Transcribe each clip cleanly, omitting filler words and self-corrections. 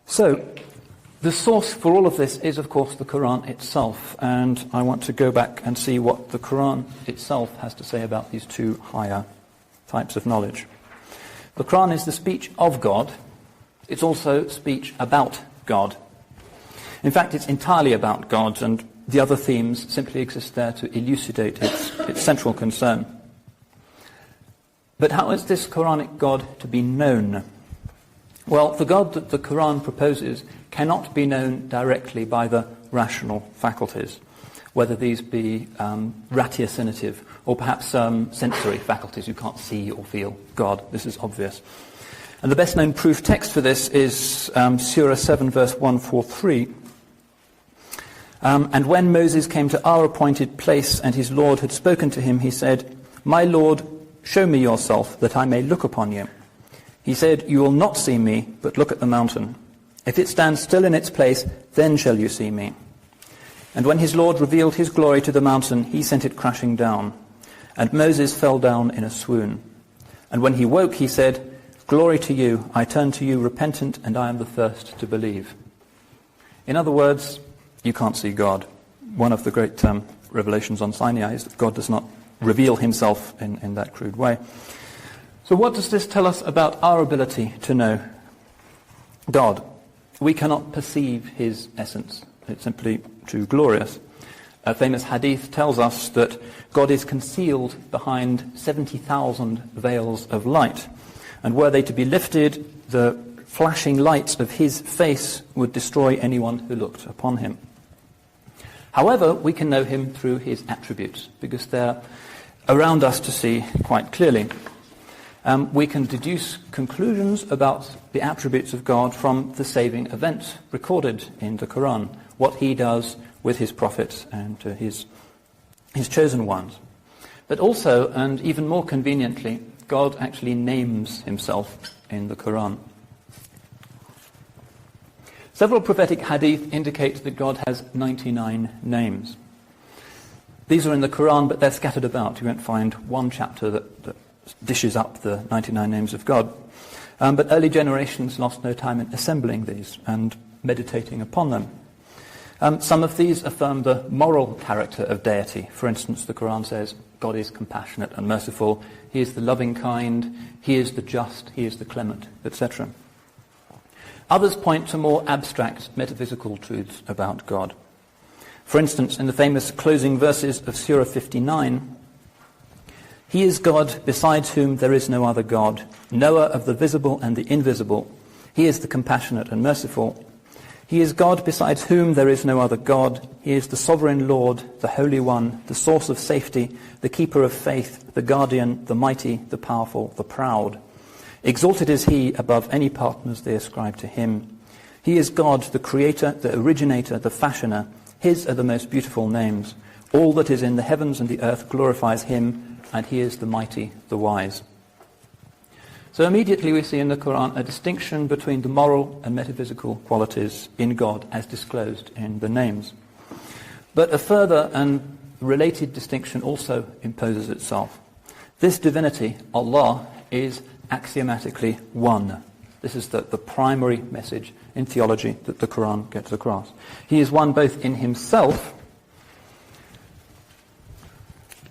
So, the source for all of this is, of course, the Quran itself, and I want to go back and see what the Quran itself has to say about these two higher types of knowledge. The Quran is the speech of God. It's also speech about God. In fact, it's entirely about God, and the other themes simply exist there to elucidate its central concern. But how is this Quranic God to be known? Well, the God that the Quran proposes cannot be known directly by the rational faculties, whether these be ratiocinative or perhaps sensory faculties. You can't see or feel God. This is obvious. And the best known proof text for this is Surah 7 verse 143. And when Moses came to our appointed place and his Lord had spoken to him, he said, "My Lord, show me yourself that I may look upon you." He said, "You will not see me, but look at the mountain. If it stands still in its place, then shall you see me." And when his Lord revealed his glory to the mountain, he sent it crashing down. And Moses fell down in a swoon. And when he woke, he said, "Glory to you, I turn to you repentant, and I am the first to believe." In other words, you can't see God. One of the great revelations on Sinai is that God does not reveal himself in that crude way. So what does this tell us about our ability to know God? We cannot perceive his essence. It's simply too glorious. A famous hadith tells us that God is concealed behind 70,000 veils of light. And were they to be lifted, the flashing lights of his face would destroy anyone who looked upon him. However, we can know him through his attributes, because they're around us to see quite clearly. We can deduce conclusions about the attributes of God from the saving events recorded in the Quran, what he does with his prophets and his chosen ones. But also, and even more conveniently, God actually names himself in the Quran. Several prophetic hadith indicate that God has 99 names. These are in the Quran, but they're scattered about. You won't find one chapter that dishes up the 99 names of God. But early generations lost no time in assembling these and meditating upon them. Some of these affirm the moral character of deity. For instance, the Quran says, God is compassionate and merciful, he is the loving kind, he is the just, he is the clement, etc. Others point to more abstract metaphysical truths about God. For instance, in the famous closing verses of Surah 59, "He is God, besides whom there is no other God, knower of the visible and the invisible. He is the compassionate and merciful. He is God, besides whom there is no other God. He is the sovereign Lord, the Holy One, the source of safety, the keeper of faith, the guardian, the mighty, the powerful, the proud. Exalted is he above any partners they ascribe to him. He is God, the creator, the originator, the fashioner. His are the most beautiful names. All that is in the heavens and the earth glorifies him, and he is the mighty, the wise." So immediately we see in the Quran a distinction between the moral and metaphysical qualities in God as disclosed in the names. But a further and related distinction also imposes itself. This divinity, Allah, is axiomatically one. This is the primary message in theology that the Quran gets across. He is one both in himself,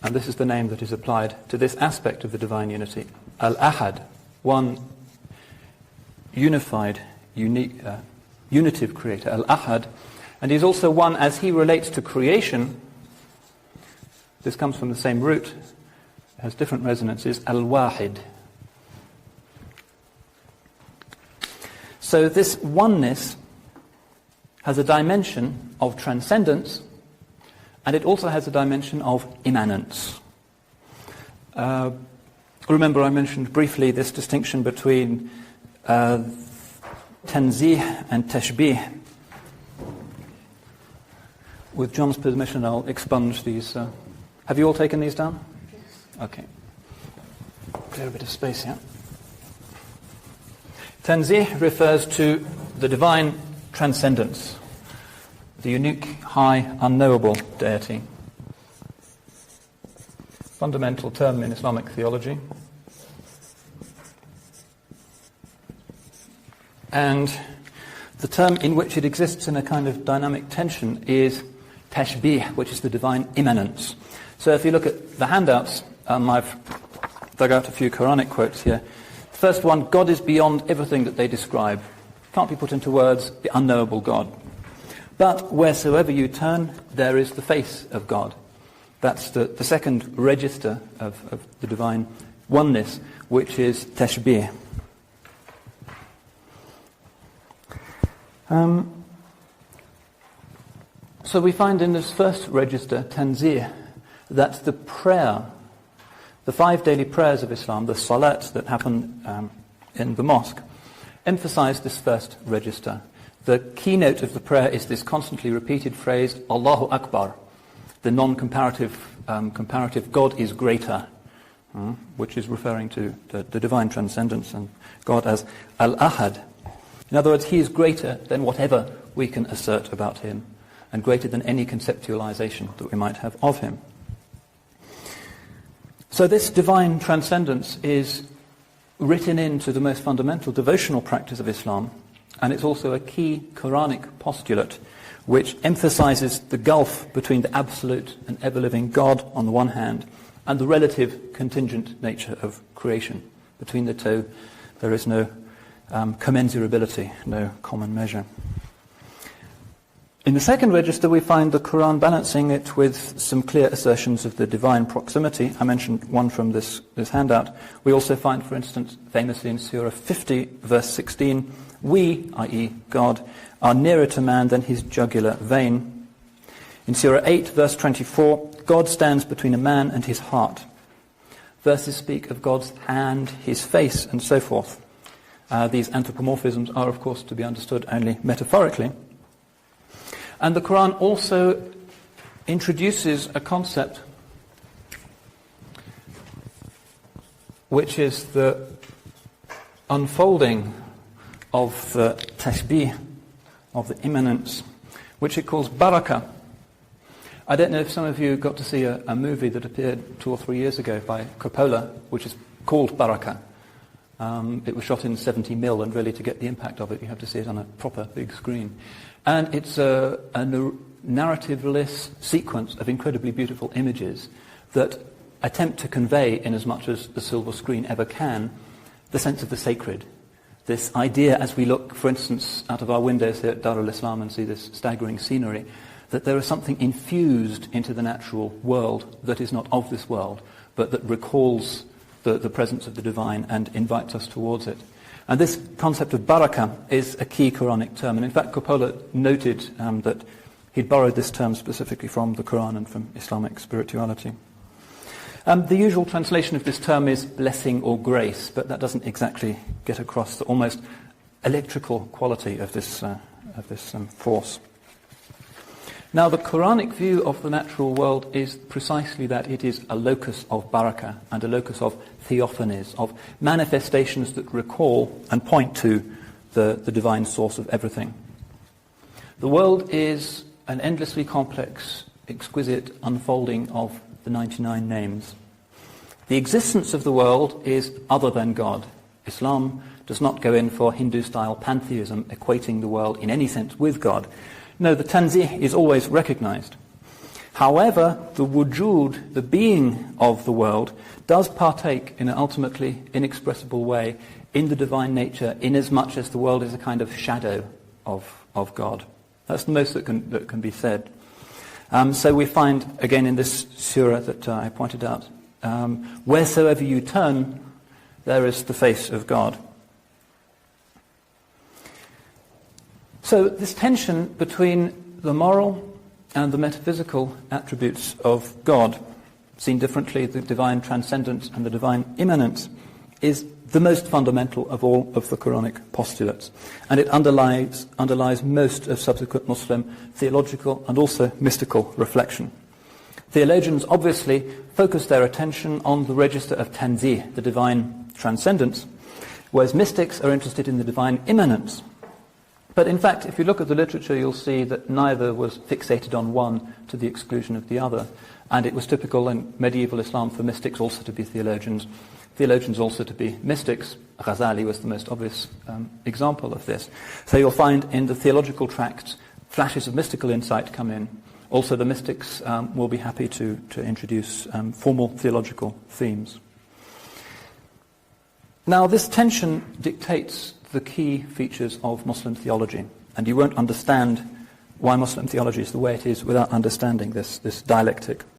and this is the name that is applied to this aspect of the divine unity, Al-Ahad, one unified, unitive creator, Al-Ahad, and he's also one as he relates to creation. This comes from the same root, has different resonances, Al-Wahid. So this oneness has a dimension of transcendence, and it also has a dimension of immanence. Remember I mentioned briefly this distinction between tanzih and tashbih. With John's permission, I'll expunge these. Have you all taken these down? Okay. Clear a bit of space here. Tanzih refers to the divine transcendence, the unique, high, unknowable deity. Fundamental term in Islamic theology. And The term in which it exists in a kind of dynamic tension is tashbih, which is the divine immanence. So if you look at the handouts, I've dug out a few Quranic quotes here. The first one, God is beyond everything that they describe. Can't be put into words, the unknowable God. But wheresoever you turn, there is the face of God. That's the second register of the divine oneness, which is tashbih. So we find in this first register, tanzih, that the prayer, the 5 daily prayers of Islam, the salat that happen in the mosque, emphasize this first register. The keynote of the prayer is this constantly repeated phrase, Allahu Akbar, the non-comparative comparative God is greater, which is referring to the divine transcendence and God as Al-Ahad. In other words, he is greater than whatever we can assert about him, and greater than any conceptualization that we might have of him. So this divine transcendence is written into the most fundamental devotional practice of Islam, and it's also a key Quranic postulate which emphasizes the gulf between the absolute and ever-living God on the one hand and the relative contingent nature of creation. Between the two, there is no commensurability, no common measure. In the second register, we find the Quran balancing it with some clear assertions of the divine proximity. I mentioned one from this handout. We also find, for instance, famously in Surah 50, verse 16, we, i.e. God, are nearer to man than his jugular vein. In Surah 8, verse 24, God stands between a man and his heart. Verses speak of God's hand, his face, and so forth. These anthropomorphisms are, of course, to be understood only metaphorically. And the Quran also introduces a concept which is the unfolding of the tashbih, of the immanence, which it calls barakah. I don't know if some of you got to see a movie that appeared 2 or 3 years ago by Coppola, which is called Barakah. It was shot in 70mm, and really to get the impact of it, you have to see it on a proper big screen. And it's a narrative-less sequence of incredibly beautiful images that attempt to convey, in as much as the silver screen ever can, the sense of the sacred. This idea, as we look, for instance, out of our windows here at Dar al-Islam and see this staggering scenery, that there is something infused into the natural world that is not of this world, but that recalls the presence of the divine and invites us towards it. And this concept of barakah is a key Quranic term. And in fact, Coppola noted that he'd borrowed this term specifically from the Quran and from Islamic spirituality. The usual translation of this term is blessing or grace, but that doesn't exactly get across the almost electrical quality of this force. Now, the Quranic view of the natural world is precisely that it is a locus of barakah and a locus of theophanies, of manifestations that recall and point to the divine source of everything. The world is an endlessly complex, exquisite unfolding of the 99 names. The existence of the world is other than God. Islam does not go in for Hindu-style pantheism, equating the world in any sense with God. No, the tanzih is always recognized. However, the wujud, the being of the world, does partake in an ultimately inexpressible way in the divine nature, inasmuch as the world is a kind of shadow of God. That's the most that can be said. So we find, again in this surah that I pointed out, wheresoever you turn, there is the face of God. So this tension between the moral and the metaphysical attributes of God, seen differently, the divine transcendence and the divine immanence, is the most fundamental of all of the Quranic postulates. And it underlies most of subsequent Muslim theological and also mystical reflection. Theologians obviously focus their attention on the register of tanzih, the divine transcendence, whereas mystics are interested in the divine immanence. But in fact, if you look at the literature, you'll see that neither was fixated on one to the exclusion of the other. And it was typical in medieval Islam for mystics also to be theologians. theologians also to be mystics. Ghazali was the most obvious example of this. So you'll find in the theological tracts flashes of mystical insight come in. Also the mystics will be happy to introduce formal theological themes. Now this tension dictates the key features of Muslim theology, and you won't understand why Muslim theology is the way it is without understanding this dialectic.